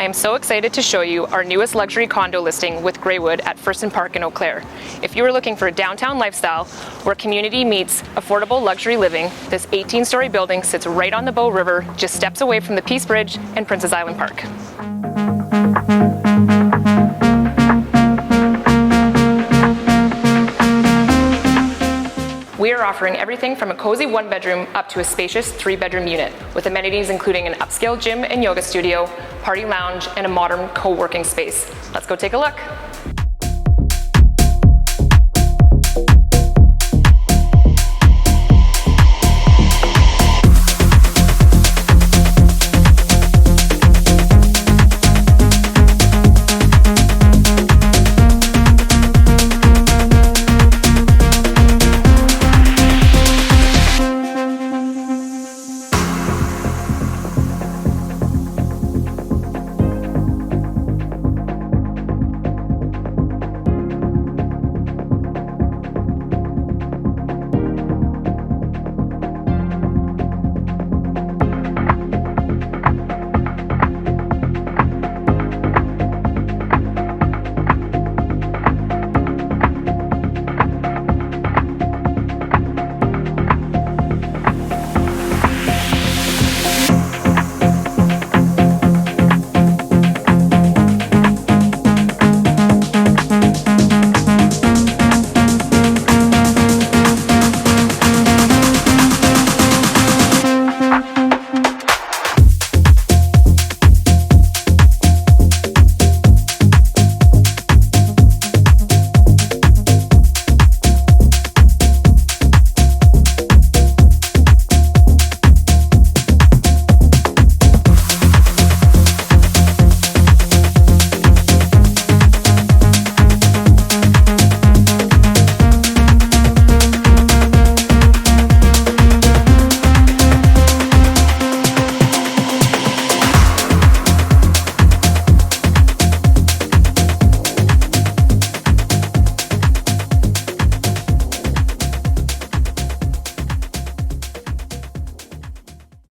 I am so excited to show you our newest luxury condo listing with Greywood at First and Park in Eau Claire. If you are looking for a downtown lifestyle where community meets affordable luxury living, this 18-story building sits right on the Bow River, just steps away from the Peace Bridge and Princess Island Park. We are offering everything from a cozy one-bedroom up to a spacious three-bedroom unit, with amenities including an upscale gym and yoga studio, party lounge, and a modern co-working space. Let's go take a look.